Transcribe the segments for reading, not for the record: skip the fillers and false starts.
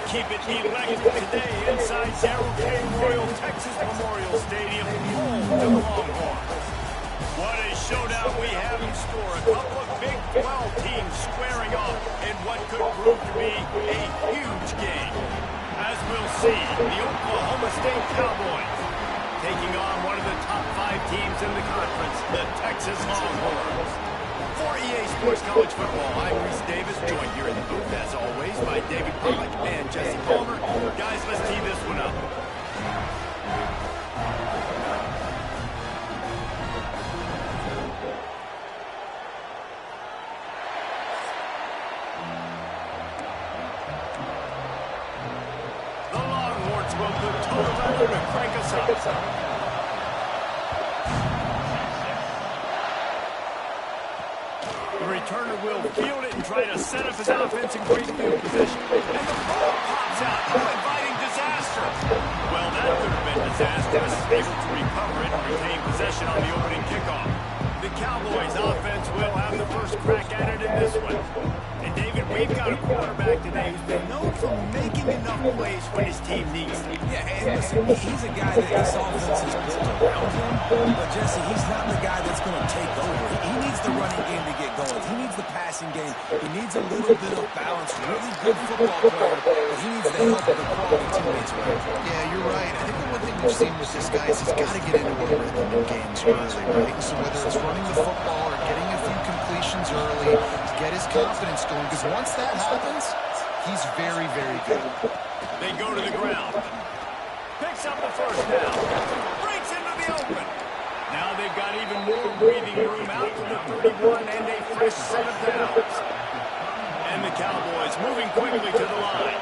keep it electric today inside Darrell K. Royal Texas Memorial Stadium, home to the Longhorns. What a showdown we have in store. A couple of Big 12 teams squaring off in what could prove to be a huge game. As we'll see, the Oklahoma State Cowboys taking on one of the top 5 teams in the conference, the Texas Longhorns. For EA Sports College Football, I'm Reese Davis, joined here in the booth, as always, by David Pollack and Jesse Palmer. Guys, let's tee this one up. The Longhorns will put total weather to crank us up. Returner will field it and try to set up his offense in great field position. And the ball pops out. Oh, inviting disaster. Well, that could have been disastrous. Able to recover it and retain possession on the opening kickoff. The Cowboys offense will have the first crack at it in this one. And David, we've got a quarterback today who's been known for making enough plays when his team needs them. Yeah, and listen, he's a guy that this offense is built around him. But Jesse, he's not the guy that's going to take over. He needs the running game to get going. He needs the passing game. He needs a little bit of balance. Really good football player, but he needs the help of the quality teammates around him. Yeah, you're right. I think the one thing we've seen with this guy is he's got to get into a rhythm in games early, right? So whether it's running the football or getting a few completions early to get his confidence going, because once that happens, he's very, very good. They go to the ground. Picks up the first down. Breaks into the open. Now they've got even more breathing room out to the 31 and a fresh set of downs. And the Cowboys moving quickly to the line.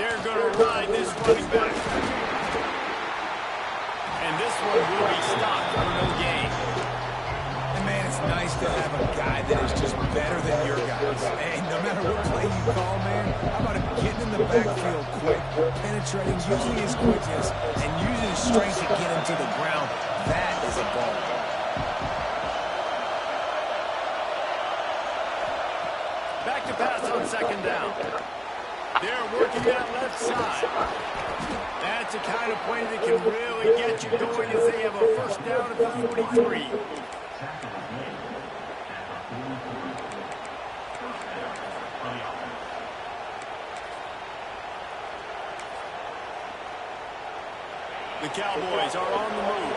They're going to ride this running back. And this one will be stopped for no gain. And man, it's nice to have a guy that is just better than your guys. Hey, no matter what play you call, man, how about him getting in the backfield quick, penetrating, using his quickness, and using his strength to get him to the ground. That is a ball. Back to pass on second down. They're working that left side. That's the kind of play that can really get you going as they have a first down at the 43. The Cowboys are on the move.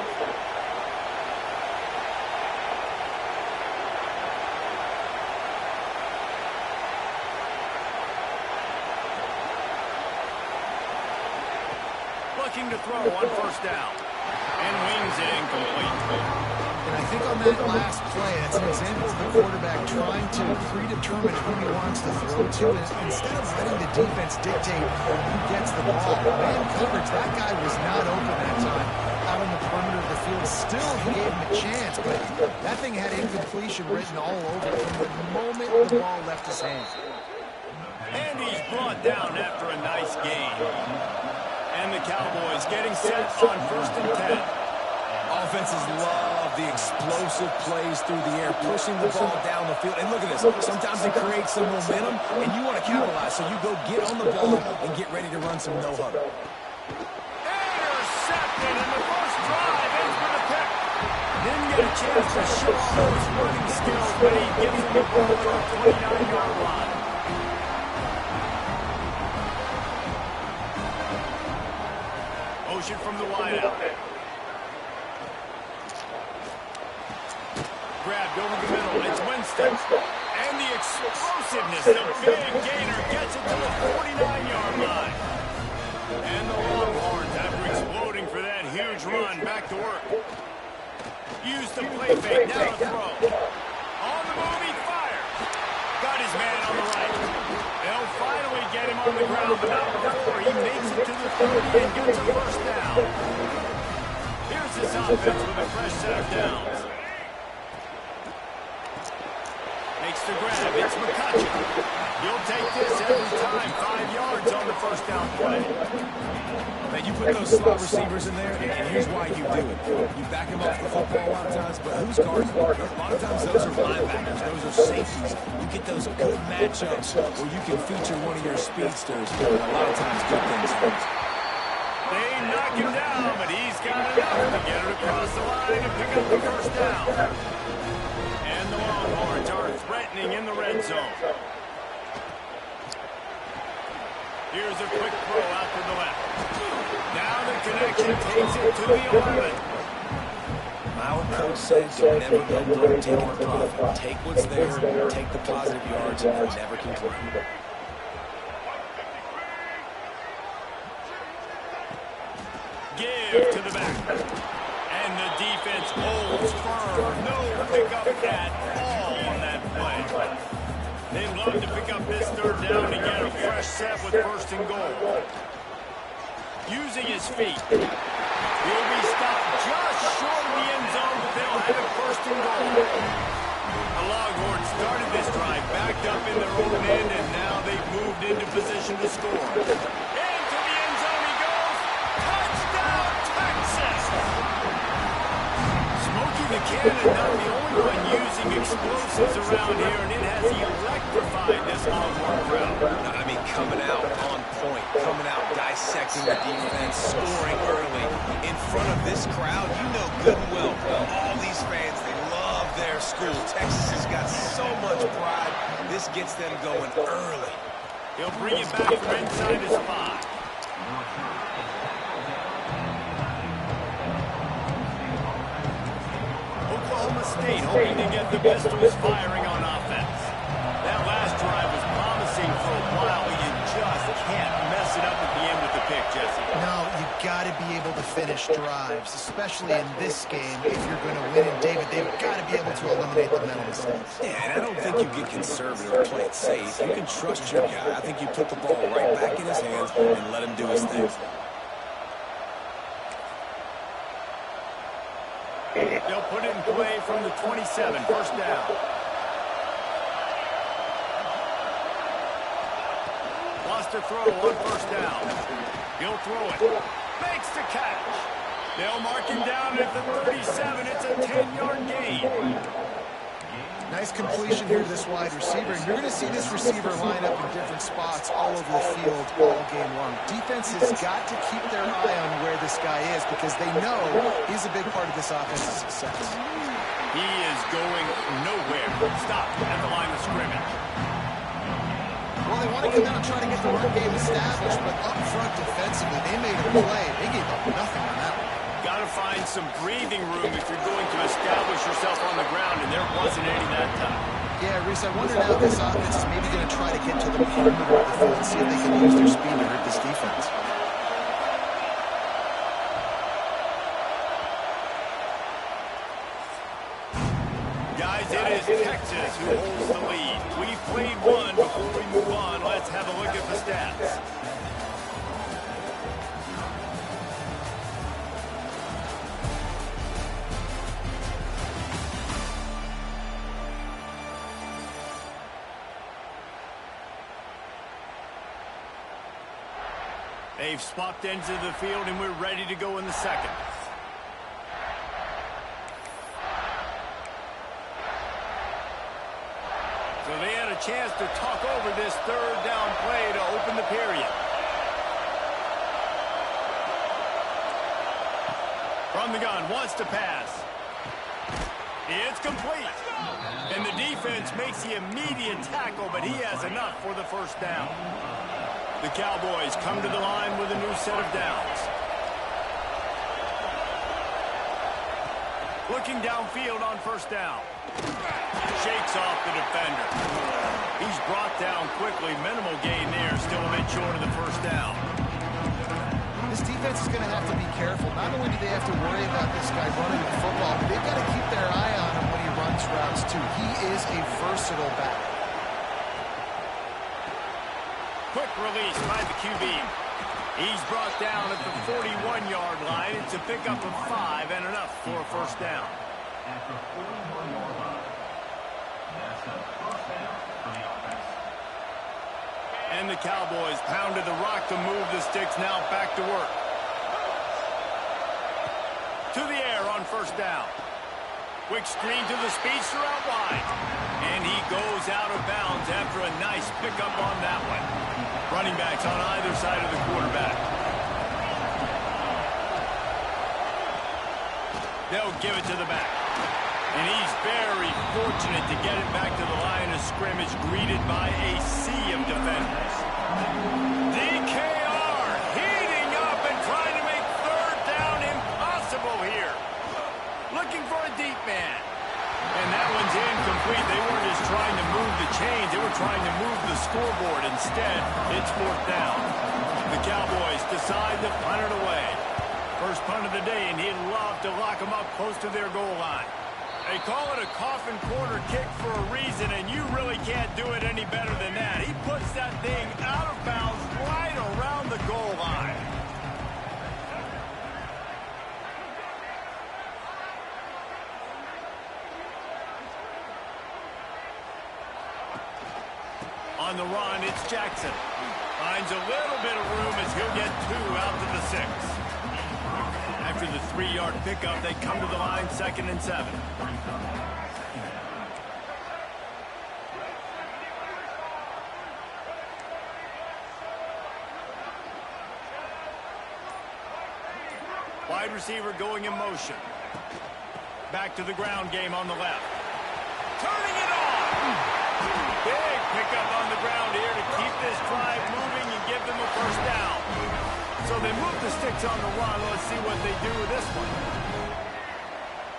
Looking to throw on first down. And wings it incomplete. And I think on that last play, that's an example of the quarterback trying to predetermine who he wants to throw to. And instead of letting the defense dictate who gets the ball, man coverage, that guy was not open that time out on the perimeter of the field. Still, he gave him a chance, but that thing had incompletion written all over it from the moment the ball left his hand. And he's brought down after a nice gain. And the Cowboys getting set on first and 10. Offenses love the explosive plays through the air, pushing the ball down the field. And look at this. Sometimes it creates some momentum, and you want to capitalize. So you go get on the ball and get ready to run some no-huddle. Intercepted, and the first drive ends with a pick. Didn't get a chance to show off those running skills, but he gives him the ball at the 29-yard line. Motion from the wideout. Grabbed over the middle. It's Winston. And the explosiveness. The big gainer gets it to the 49-yard line. And the Longhorns, after exploding for that huge run, back to work. Use the play fake. Now the throw. On the move, he fires. Got his man on the right. They'll finally get him on the ground, but not before he makes it to the 30 and gets a first down. Here's this offense with a fresh set of downs. Makes the grab. It's McCutcheon. He'll take this every time. 5 yards on the first down play. Man, you put those slot receivers in there, and here's why you do it. You back them up with the football a lot of times, but who's guarding them? A lot of times those are linebackers, those are safeties. You get those good matchups where you can feature one of your speedsters, and a lot of times good things happen. They knock him down, but he's got enough to get it across the line and pick up the first down. And the Longhorns are threatening in the red zone. Here's a quick throw out to the left. Now the connection takes it to the 11. Our coach said don't never go broke taking the profit. Take what's there, take the positive yards, and never complain. Give to the back. And the defense holds firm. No pickup at all on that play. They'd love to pick up this third down and get a fresh set with first and goal. Using his feet. He'll be stopped just short of the end zone, but they'll have it first and goal. The Longhorns started this drive backed up in their own end, and now they've moved into position to score. Into the end zone he goes. Touchdown, Texas! Smokey the Cannon not the only one using explosives around here, and it has electrified this Longhorn crowd. I mean, coming out on point, coming out dissecting the defense, scoring early. In front of this crowd, you know good and well, all these fans, they love their school. Texas has got so much pride. This gets them going early. He'll bring it back from inside his 5. Oklahoma State hoping to get the pistols firing on offense. That last drive was promising for a while, but you just can't mess it up at the end with the pick, Jesse. No, you got to be able to finish drives, especially in this game. If you're going to win it, David, they've got to be able to eliminate the mental mistakes. Yeah, and I don't think you get conservative or play it safe. You can trust your guy. I think you put the ball right back in his hands and let him do his thing. They'll put it in play from the 27, first down. Lost a throw on first down. He'll throw it. Makes the catch. They'll mark him down at the 37. It's a 10-yard gain. Nice completion here to this wide receiver. And you're going to see this receiver line up in different spots all over the field all game long. Defense has got to keep their eye on where this guy is because they know he's a big part of this offense's success. He is going nowhere. Stop at the line of scrimmage. Well, they want to come out and try to get the run game established, but up front defensively, they made a play. They gave up nothing on that one. Got to find some breathing room if you're going to establish yourself on the ground, and there wasn't any that time. Yeah, Reese, I wonder now if this offense is maybe going to try to get to the perimeter of the field and see if they can use their speed to hurt this defense. Guys, it is Texas who holds the lead. We played one before we move on. Let's have a look at the stats. They've swapped ends of the field, and we're ready to go in the second. So they had a chance to talk over this third down play to open the period. From the gun, wants to pass. It's complete. And the defense makes the immediate tackle, but he has enough for the first down. The Cowboys come to the line with a new set of downs. Looking downfield on first down. Shakes off the defender. He's brought down quickly. Minimal gain there. Still a bit short of the first down. This defense is going to have to be careful. Not only do they have to worry about this guy running the football, but they've got to keep their eye on him when he runs routes, too. He is a versatile back. Quick release by the QB. He's brought down at the 41-yard line. It's a pickup of 5 and enough for a first down. And the Cowboys pounded the rock to move the sticks, now back to work. to the air on first down. Quick screen to the speedster out wide. And he goes out of bounds after a nice pickup on that one. Running backs on either side of the quarterback. They'll give it to the back. And he's very fortunate to get it back to the line of scrimmage, greeted by a sea of defenders. DKR heating up and trying to make third down impossible here. Looking for a deep man. And that one's incomplete. They weren't just trying to move the chains. They were trying to move the scoreboard. Instead, it's fourth down. The Cowboys decide to punt it away. First punt of the day, and he'd love to lock them up close to their goal line. They call it a coffin corner kick for a reason, and you really can't do it any better than that. He puts that thing out of bounds right around the goal line. On the run, it's Jackson. Finds a little bit of room as he'll get 2 out to the 6. After the 3-yard pickup, they come to the line, 2nd and 7. Wide receiver going in motion. Back to the ground game on the left. Turning it on! Big pickup on the ground here to keep this drive moving and give them a first down. So they move the sticks on the run. Let's see what they do with this one.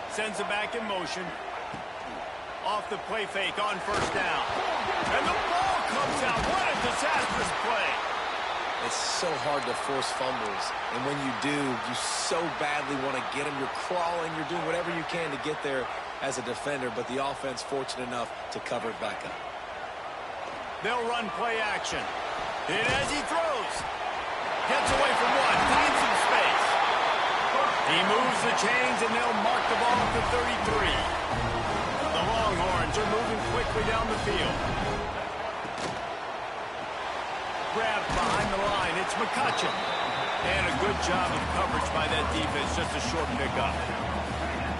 Sends it back in motion. Off the play fake on first down. And the ball comes out. What a disastrous play. It's so hard to force fumbles. And when you do, you so badly want to get them. You're crawling. You're doing whatever you can to get there as a defender. But the offense fortunate enough to cover it back up. They'll run play action. And as he throws, gets away from one, finds some space. He moves the chains, and they'll mark the ball at the 33. The Longhorns are moving quickly down the field. Grabbed behind the line, it's McCutcheon. And a good job of coverage by that defense, just a short pickup.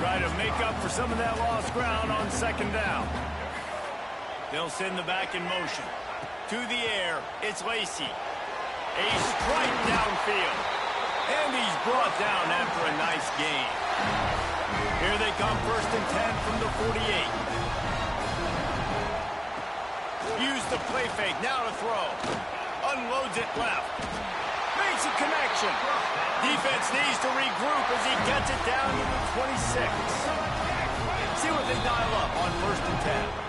Try to make up for some of that lost ground on 2nd down. They'll send the back in motion. To the air, it's Lacey. A strike downfield. And he's brought down after a nice gain. Here they come, 1st and 10 from the 48. Use the play fake, now to throw. Unloads it left. Makes a connection. Defense needs to regroup as he gets it down to the 26. See what they dial up on 1st and 10.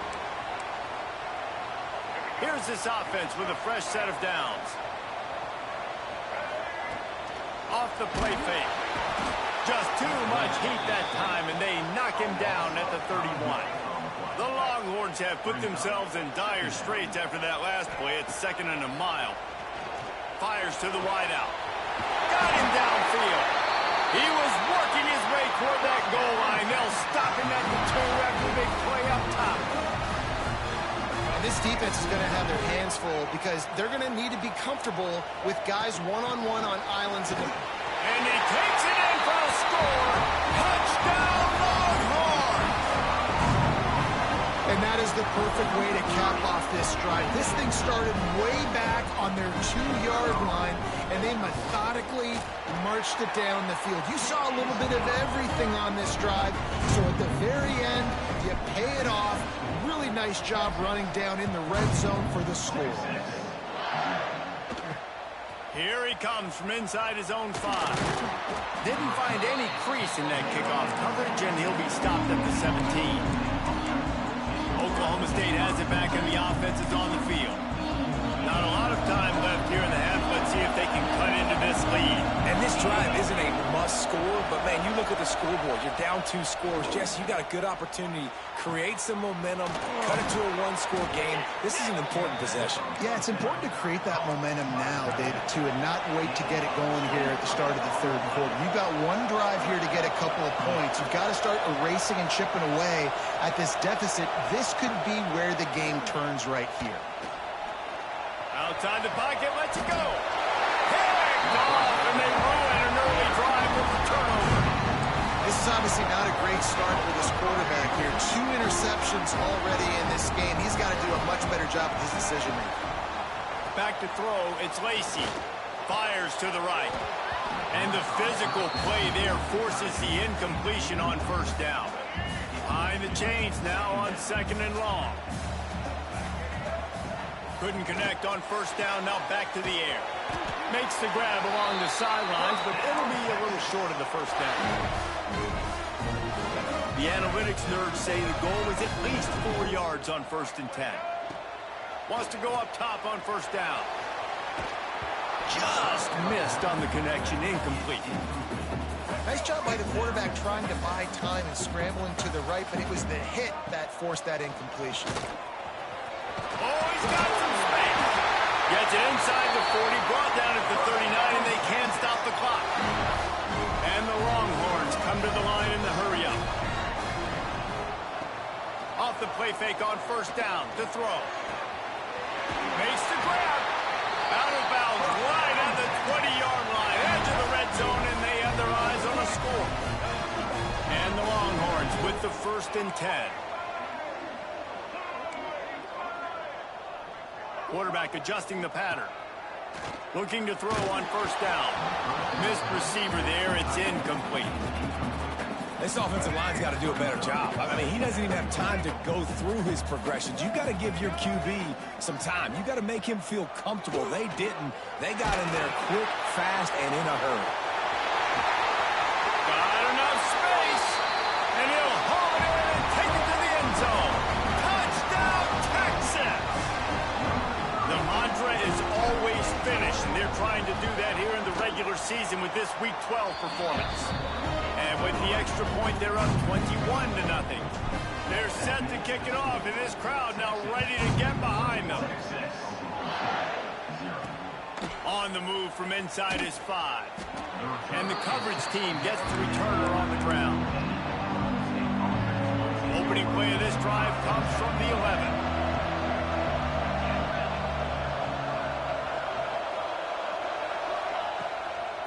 Here's this offense with a fresh set of downs. Off the play fake. Just too much heat that time, and they knock him down at the 31. The Longhorns have put themselves in dire straits after that last play. It's 2nd and a mile. Fires to the wideout. Got him downfield. He was working his way toward that goal line. They'll stop him at the 2 after the big play up top. This defense is going to have their hands full because they're going to need to be comfortable with guys one-on-one on islands. And he takes it in for a score. Touchdown, Longhorn! And that is the perfect way to cap off this drive. This thing started way back on their 2-yard line, and they methodically marched it down the field. You saw a little bit of everything on this drive, so at the very end, you pay it off. Really nice job running down in the red zone for the score. Here he comes from inside his own 5. Didn't find any crease in that kickoff coverage, and he'll be stopped at the 17. Oklahoma State has it back, and the offense is on the field. Not a lot of time left here in the half. Let's see if they can cut into this lead. And this drive isn't a must score, but, man, you look at the scoreboard. You're down 2 scores. Jesse, you got a good opportunity. Create some momentum. Cut it to a 1-score game. This is an important possession. Yeah, it's important to create that momentum now, David, too, and not wait to get it going here at the start of the 3rd quarter. You've got one drive here to get a couple of points. You've got to start erasing and chipping away at this deficit. This could be where the game turns right here. Outside the pocket, lets it go. Picked off, and they ruin an early drive with the turnover. This is obviously not a great start for this quarterback here. 2 interceptions already in this game. He's got to do a much better job with his decision-making. Back to throw, it's Lacy. Fires to the right. And the physical play there forces the incompletion on first down. Behind the chains now on 2nd and long. Couldn't connect on first down, now back to the air. Makes the grab along the sidelines, but it'll be a little short of the first down. The analytics nerds say the goal is at least 4 yards on 1st and 10. Wants to go up top on first down. Just missed on the connection, incomplete. Nice job by the quarterback trying to buy time and scrambling to the right, but it was the hit that forced that incompletion. Oh, he's got some space. Gets it inside the 40, brought down at the 39, and they can't stop the clock. And the Longhorns come to the line in the hurry-up. Off the play fake on first down to throw. Makes the grab. Out of bounds, right at the 20-yard line. Edge of the red zone, and they have their eyes on a score. And the Longhorns with the 1st and 10. Quarterback adjusting the pattern. Looking to throw on first down. Missed receiver there. It's incomplete. This offensive line's got to do a better job. I mean, he doesn't even have time to go through his progressions. You got to give your QB some time. You got to make him feel comfortable. They didn't. They got in there quick, fast, and in a hurry. Got enough space, and he'll haul it in and take it to the end zone. Touchdown, Texas! The mantra is always finish, and they're trying to do that here in the regular season with this Week 12 performance. And with the extra point, they're up 21-0. They're set to kick it off, and this crowd now ready to get behind them. On the move from inside is 5. And the coverage team gets the returner on the ground. Opening play of this drive comes from the 11.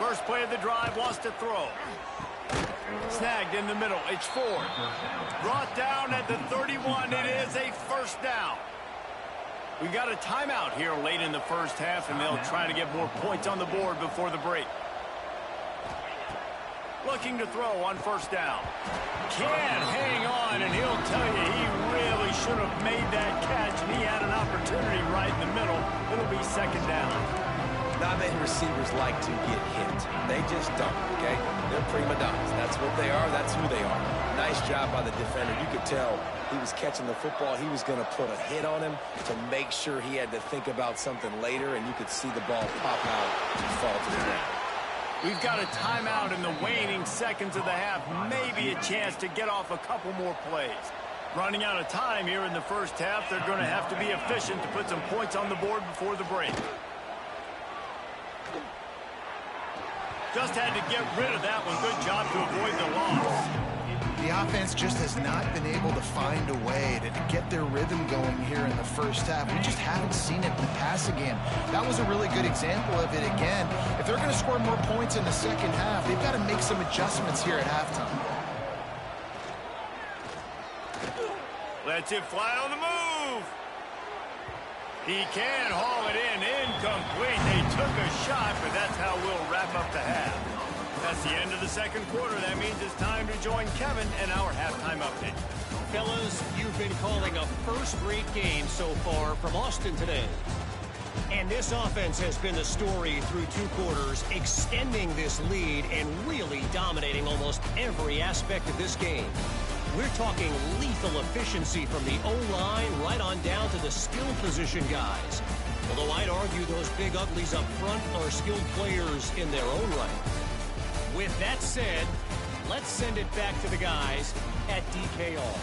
First play of the drive, wants to throw. Snagged in the middle, it's 4. Brought down at the 31, it is a first down. We got a timeout here late in the first half, and they'll try to get more points on the board before the break. Looking to throw on first down. Can't hang on, and he'll tell you he really should have made that catch, and he had an opportunity right in the middle. It'll be 2nd down. Not many receivers like to get hit. They just don't, okay? They're prima donnas. That's what they are. That's who they are. Nice job by the defender. You could tell he was catching the football. He was going to put a hit on him to make sure he had to think about something later, and you could see the ball pop out and fall to the ground. We've got a timeout in the waning seconds of the half. Maybe a chance to get off a couple more plays. Running out of time here in the first half. They're going to have to be efficient to put some points on the board before the break. Just had to get rid of that one. Good job to avoid the loss. The offense just has not been able to find a way to get their rhythm going here in the first half. We just haven't seen it in the passing game. That was a really good example of it again. If they're going to score more points in the second half, they've got to make some adjustments here at halftime. Lets it fly on the move. He can haul it in, incomplete. They took a shot, but that's how we'll wrap up the half. That's the end of the second quarter. That means it's time to join Kevin and our halftime update. Fellas, you've been calling a first-rate game so far from Austin today. And this offense has been the story through 2 quarters, extending this lead and really dominating almost every aspect of this game. We're talking lethal efficiency from the O-line right on down to the skill position guys. Although I'd argue those big uglies up front are skilled players in their own right. With that said, let's send it back to the guys at DKR.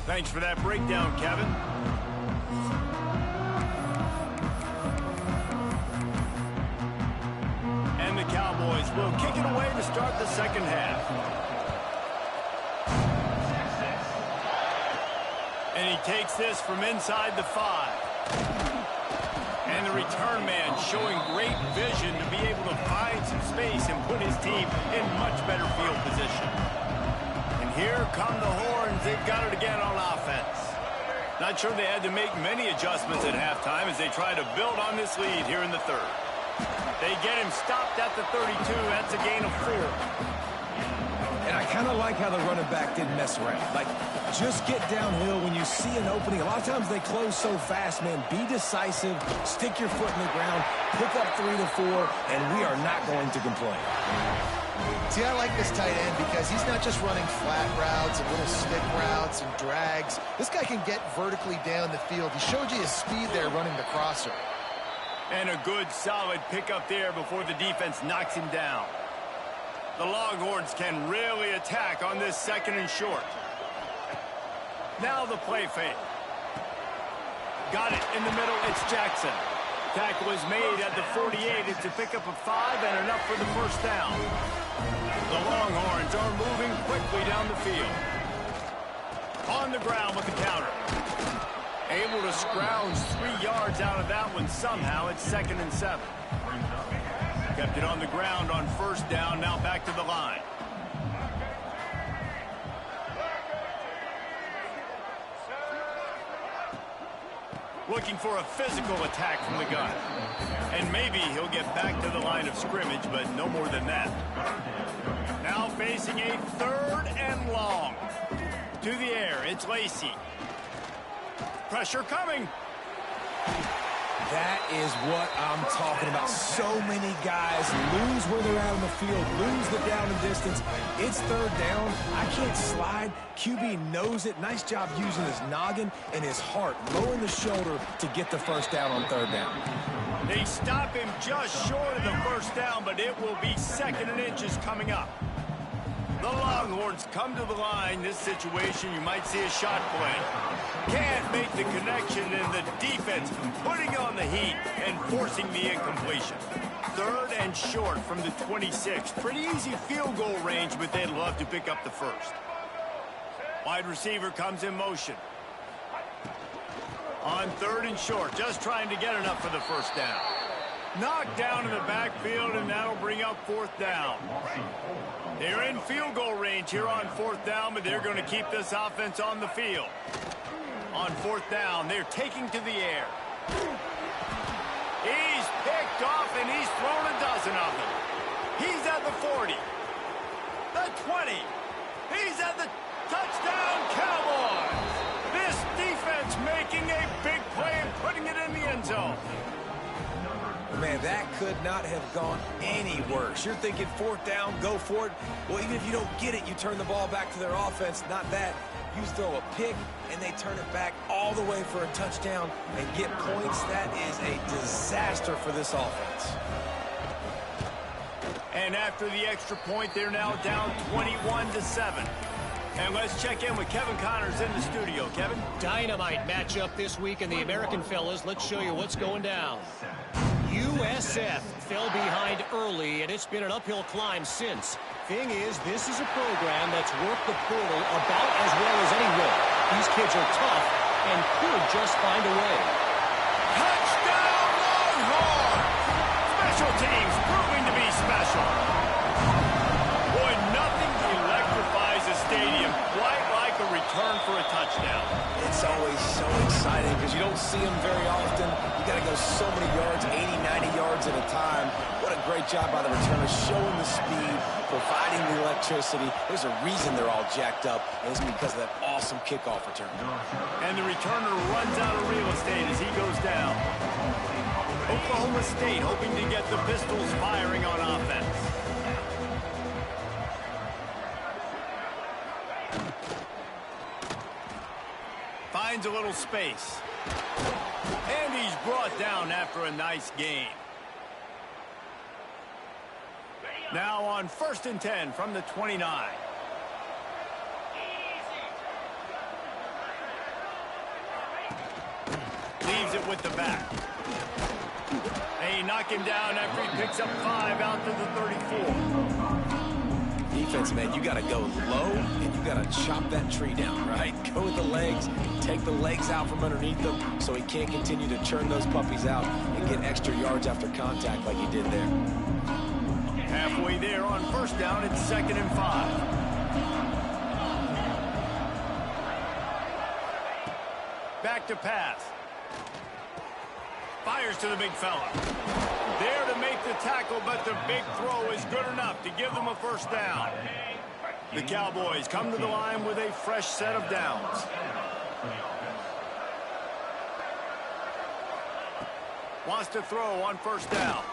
Thanks for that breakdown, Kevin. And the Cowboys will kick it away to start the second half. And he takes this from inside the 5. And the return man showing great vision to be able to find some space and put his team in much better field position. And here come the horns. They've got it again on offense. Not sure they had to make many adjustments at halftime as they try to build on this lead here in the third. They get him stopped at the 32. That's a gain of 4. And I kind of like how the running back didn't mess around. Like, just get downhill when you see an opening. A lot of times they close so fast, man. Be decisive, stick your foot in the ground, pick up 3 to 4, and we are not going to complain. See, I like this tight end because he's not just running flat routes and little stick routes and drags. This guy can get vertically down the field. He showed you his speed there running the crosser. And a good, solid pickup there before the defense knocks him down. The Longhorns can really attack on this 2nd and short. Now the play fake. Got it in the middle. It's Jackson. Tackle is made at the 48. It's a pickup of 5 and enough for the first down. The Longhorns are moving quickly down the field. On the ground with the counter. Able to scrounge 3 yards out of that one somehow. It's 2nd and 7. Kept it on the ground on first down. Now back to the line. Looking for a physical attack from the gun. And maybe he'll get back to the line of scrimmage, but no more than that. Now facing a 3rd and long. To the air, it's Lacey. Pressure coming. That is what I'm talking about. So many guys lose where they're out on the field, lose the down and distance. It's 3rd down. I can't slide. QB knows it. Nice job using his noggin and his heart, lowering the shoulder to get the first down on 3rd down. They stop him just short of the first down, but it will be 2nd and inches coming up. The Longhorns come to the line. This situation, you might see a shot play. Can't make the connection, and the defense putting on the heat and forcing the incompletion. 3rd and short from the 26. Pretty easy field goal range, but they'd love to pick up the first. Wide receiver comes in motion. On 3rd and short, just trying to get enough for the first down. Knocked down in the backfield, and that'll bring up 4th down. They're in field goal range here on 4th down, but they're going to keep this offense on the field. On 4th down, they're taking to the air. He's picked off, and he's thrown a dozen of them. He's at the 40. The 20. He's at the touchdown, Cowboys. This defense making a big play and putting it in the end zone. Man, that could not have gone any worse. You're thinking 4th down, go for it. Well, even if you don't get it, you turn the ball back to their offense. Not that. You throw a pick, and they turn it back all the way for a touchdown and get points. That is a disaster for this offense. And after the extra point, they're now down 21-7. And let's check in with Kevin Connors in the studio. Kevin? Dynamite matchup this week in the American fellas. Let's show you what's going down. USF fell behind early, and it's been an uphill climb since. Thing is, this is a program that's worked the portal about as well as anyone. These kids are tough and could just find a way. Touchdown, Longhorns! Special teams proving to be special. Boy, nothing electrifies a stadium quite like a return for a touchdown. It's always so exciting because you don't see them very often. You got to go so many yards, 80, 90 yards at a time. What a great job by the returners, showing the speed, providing the electricity. There's a reason they're all jacked up, and it's because of that awesome kickoff return. And the returner runs out of real estate as he goes down. Oklahoma State hoping to get the Pistols firing on offense. Finds a little space. And he's brought down after a nice gain. Now on 1st and 10 from the 29. Leaves it with the back. They knock him down after he picks up 5 out to the 34. He defense, man, you got to go low and you got to chop that tree down, right? Go with the legs, take the legs out from underneath them so he can't continue to churn those puppies out and get extra yards after contact like he did there. Halfway there on first down, it's 2nd and 5. Back to pass. Fires to the big fella. There to make the tackle, but the big throw is good enough to give them a first down. The Cowboys come to the line with a fresh set of downs. Wants to throw on first down.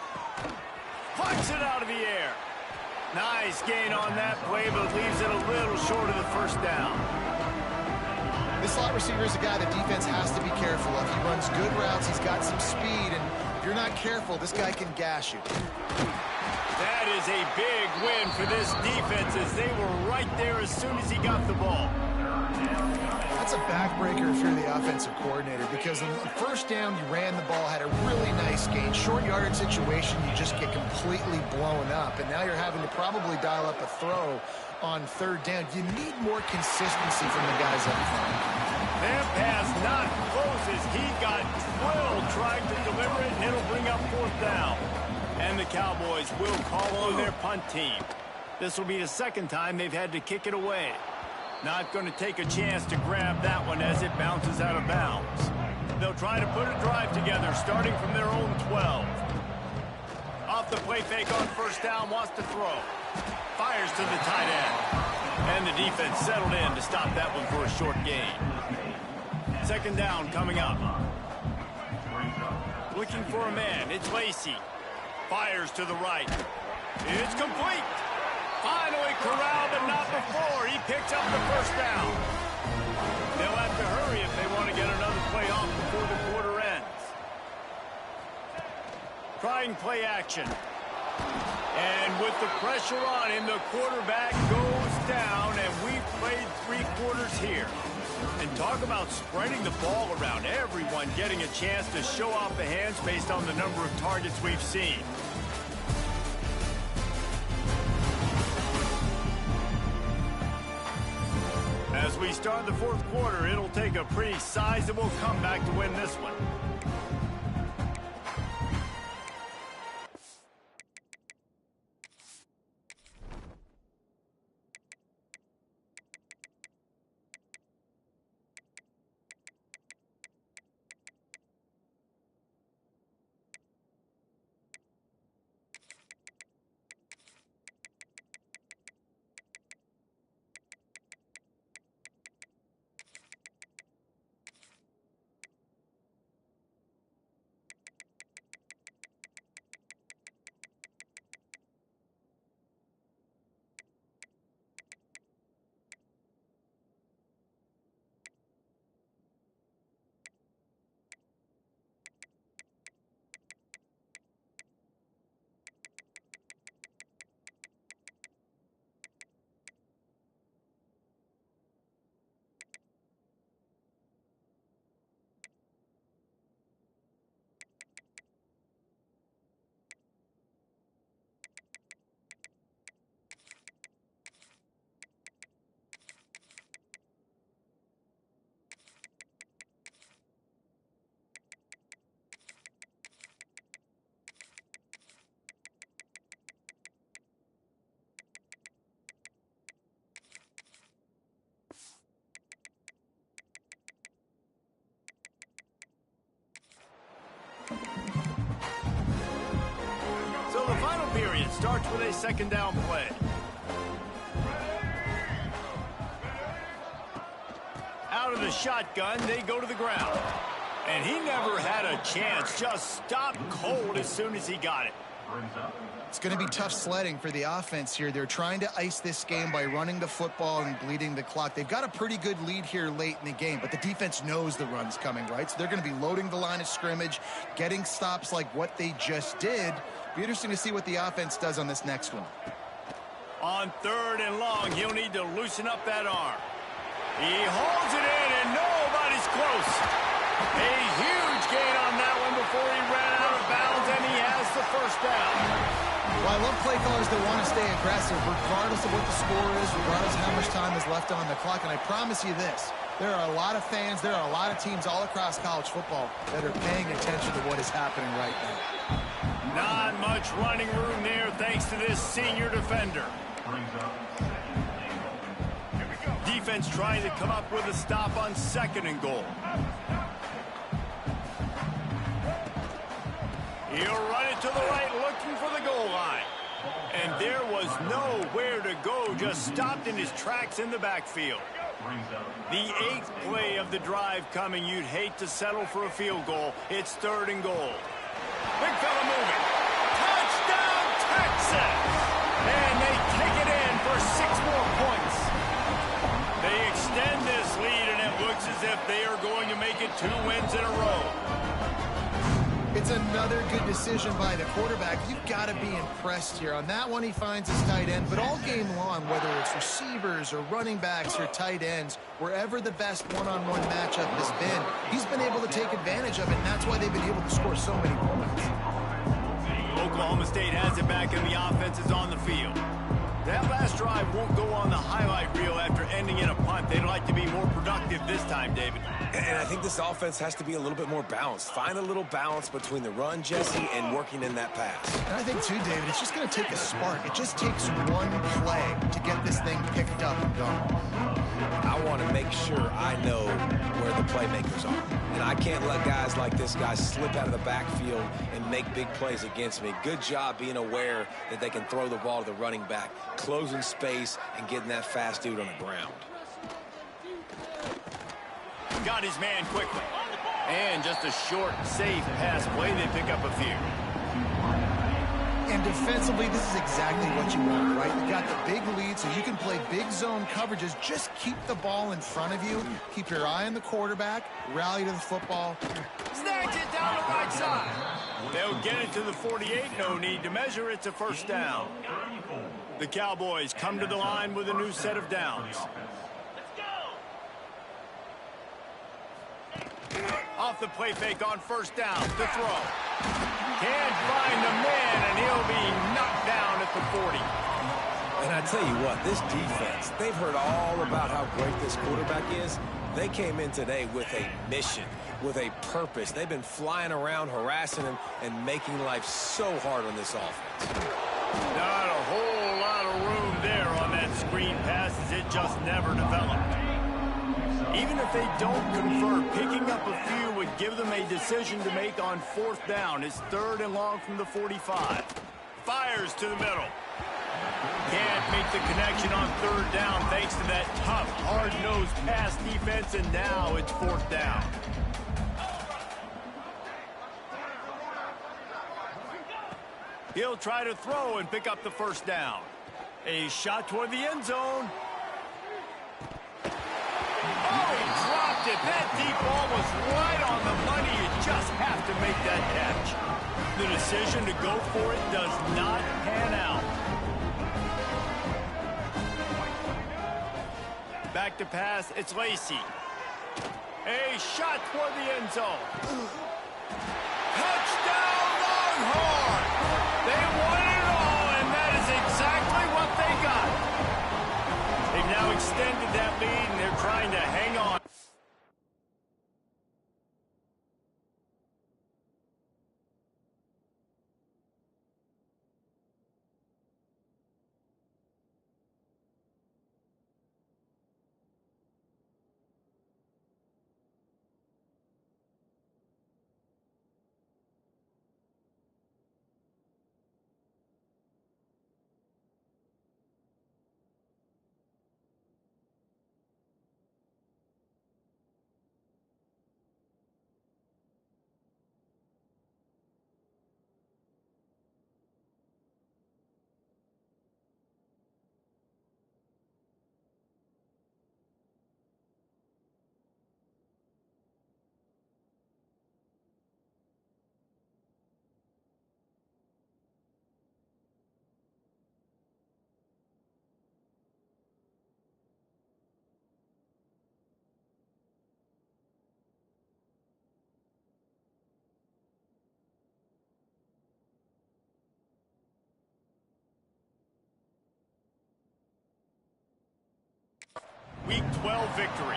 Punts it out of the air. Nice gain on that play, but leaves it a little short of the first down. This slot receiver is a guy the defense has to be careful of. He runs good routes. He's got some speed, and if you're not careful, this guy can gash you. That is a big win for this defense as they were right there as soon as he got the ball. That's a backbreaker if you're the offensive coordinator, because on the first down, you ran the ball, had a really nice gain. Short yardage situation, you just get completely blown up, and now you're having to probably dial up a throw on third down. You need more consistency from the guys up front. That pass not close as he got drilled trying to deliver it, and it'll bring up 4th down. And the Cowboys will call on their punt team. This will be the 2nd time they've had to kick it away. Not going to take a chance to grab that one as it bounces out of bounds. They'll try to put a drive together starting from their own 12. Off the play fake on first down, wants to throw. Fires to the tight end. And the defense settled in to stop that one for a short gain. 2nd down coming up. Looking for a man. It's Lacy. Fires to the right. It's complete. Finally corralled, but not before. He picks up the first down. They'll have to hurry if they want to get another play off before the quarter ends. Trying play action. And with the pressure on him, the quarterback goes down, and we've played 3 quarters here. And talk about spreading the ball around, everyone getting a chance to show off the hands based on the number of targets we've seen. As we start the 4th quarter, it'll take a pretty sizable comeback to win this one. So the final period starts with a 2nd down play. Out of the shotgun, they go to the ground. And he never had a chance, just stopped cold as soon as he got it. It's going to be tough sledding for the offense here. They're trying to ice this game by running the football and bleeding the clock. They've got a pretty good lead here late in the game, but the defense knows the run's coming, right? So they're going to be loading the line of scrimmage, getting stops like what they just did. Be interesting to see what the offense does on this next one. On 3rd and long, he'll need to loosen up that arm. He holds it in, and nobody's close. A huge gain on that one before he ran out of bounds, and he has the first down. Well, I love play callers that want to stay aggressive regardless of what the score is, regardless of how much time is left on the clock. And I promise you this, there are a lot of fans, there are a lot of teams all across college football that are paying attention to what is happening right now. Not much running room there thanks to this senior defender. Defense trying to come up with a stop on 2nd and goal. He'll run it to the right, looking for the goal line. And there was nowhere to go, just stopped in his tracks in the backfield. The 8th play of the drive coming. You'd hate to settle for a field goal. It's 3rd and goal. Big fella moving. Touchdown, Texas! And they take it in for 6 more points. They extend this lead, and it looks as if they are going to make it 2 wins in a row. It's another good decision by the quarterback. You've got to be impressed here. On that one, he finds his tight end. But all game long, whether it's receivers or running backs or tight ends, wherever the best one-on-one matchup has been, he's been able to take advantage of it, and that's why they've been able to score so many points. Oklahoma State has it back, and the offense is on the field. That last drive won't go on the highlight reel after ending in a punt. They'd like to be more productive this time, David. And I think this offense has to be a little bit more balanced. Find a little balance between the run, Jesse, and working in that pass. And I think, too, David, it's just going to take a spark. It just takes one play to get this thing picked up and going. I want to make sure I know where the playmakers are. And I can't let guys like this guy slip out of the backfield and make big plays against me. Good job being aware that they can throw the ball to the running back, closing space, and getting that fast dude on the ground. Got his man quickly. And just a short, safe pass play. They pick up a few. And defensively, this is exactly what you want, right? You got the big lead, so you can play big zone coverages. Just keep the ball in front of you. Keep your eye on the quarterback. Rally to the football. Snatch it down the right side. They'll get it to the 48. No need to measure. It's a 1st down. The Cowboys come to the line with a new set of downs. Off the play fake on 1st down to throw. Can't find the man, and he'll be knocked down at the 40. And I tell you what, this defense, they've heard all about how great this quarterback is. They came in today with a mission, with a purpose. They've been flying around, harassing him, and making life so hard on this offense. Not a whole lot of room there on that screen pass, as it just never developed. Even if they don't convert, picking up a few would give them a decision to make on 4th down. It's 3rd and long from the 45. Fires to the middle. Can't make the connection on 3rd down thanks to that tough, hard-nosed pass defense, and now it's 4th down. He'll try to throw and pick up the 1st down. A shot toward the end zone. Oh, he dropped it. That deep ball was right on the money. You just have to make that catch. The decision to go for it does not pan out. Back to pass, it's Lacey. A shot toward the end zone. Touchdown, Longhorn! They won it all, and that is exactly what they got. They've now extended that lead, and they're trying to hang on. Week 12 victory.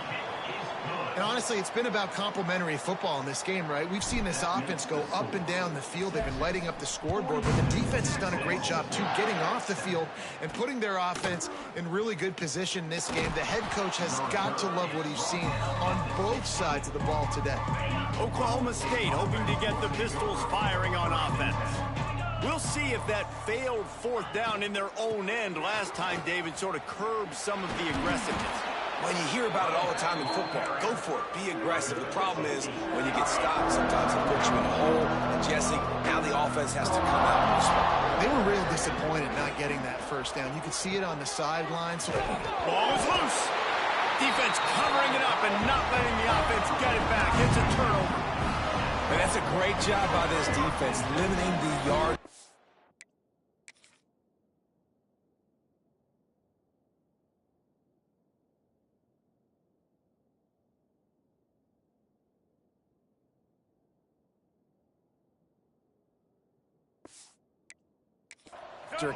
And honestly, it's been about complementary football in this game, right? We've seen this offense go up and down the field. They've been lighting up the scoreboard, but the defense has done a great job, too, getting off the field and putting their offense in really good position in this game. The head coach has got to love what he's seen on both sides of the ball today. Oklahoma State hoping to get the Pistols firing on offense. We'll see if that failed fourth down in their own end last time, David, sort of curbed some of the aggressiveness. When you hear about it all the time in football, go for it. Be aggressive. The problem is when you get stopped, sometimes it puts you in a hole. And Jesse, now the offense has to come out and respond. They were real disappointed not getting that first down. You could see it on the sidelines. Ball is loose. Defense covering it up and not letting the offense get it back. It's a turnover. And that's a great job by this defense, limiting the yard.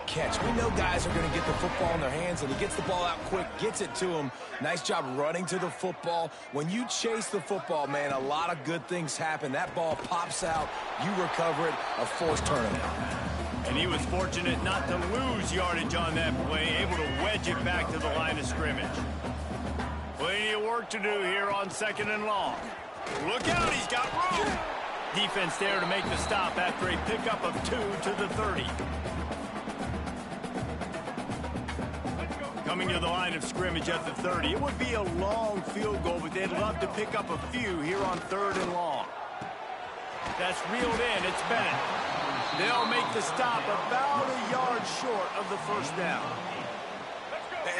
Catch. We know guys are going to get the football in their hands, and he gets the ball out quick, gets it to him. Nice job running to the football. When you chase the football, man, a lot of good things happen. That ball pops out, you recover it, a forced turnover. And he was fortunate not to lose yardage on that play, able to wedge it back to the line of scrimmage. Plenty of work to do here on 2nd and long. Look out, he's got room. Defense there to make the stop after a pickup of 2 to the 30. Coming to the line of scrimmage at the 30. It would be a long field goal, but they'd love to pick up a few here on 3rd and long. That's reeled in. It's Bennett. They'll make the stop about a yard short of the first down.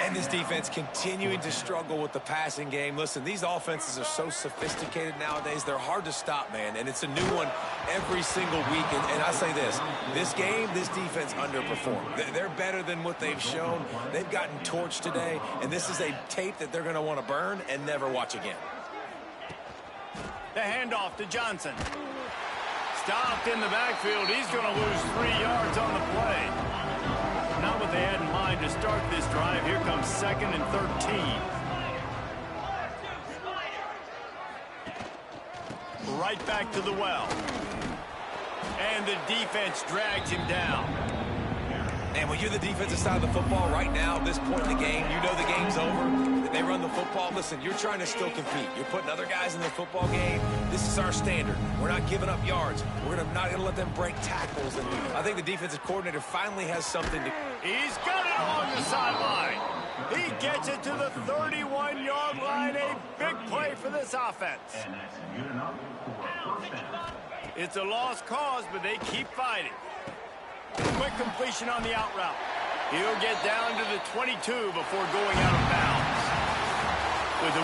And this defense continuing to struggle with the passing game. Listen, these offenses are so sophisticated nowadays. They're hard to stop, man. And it's a new one every single week. And I say this game, this defense underperformed. They're better than what they've shown. They've gotten torched today. And this is a tape that they're going to want to burn and never watch again. The handoff to Johnson. Stopped in the backfield. He's going to lose 3 yards on the play. Not what they had in mind to start this drive. Here comes 2nd and 13. Right back to the well. And the defense drags him down. And when you're the defensive side of the football right now, at this point in the game, you know the game's over. They run the football. Listen, you're trying to still compete. You're putting other guys in the football game. This is our standard. We're not giving up yards. We're not going to let them break tackles. And I think the defensive coordinator finally has something to... He's got it along the sideline. He gets it to the 31-yard line. A big play for this offense. It's a lost cause, but they keep fighting. Quick completion on the out route. He'll get down to the 22 before going out of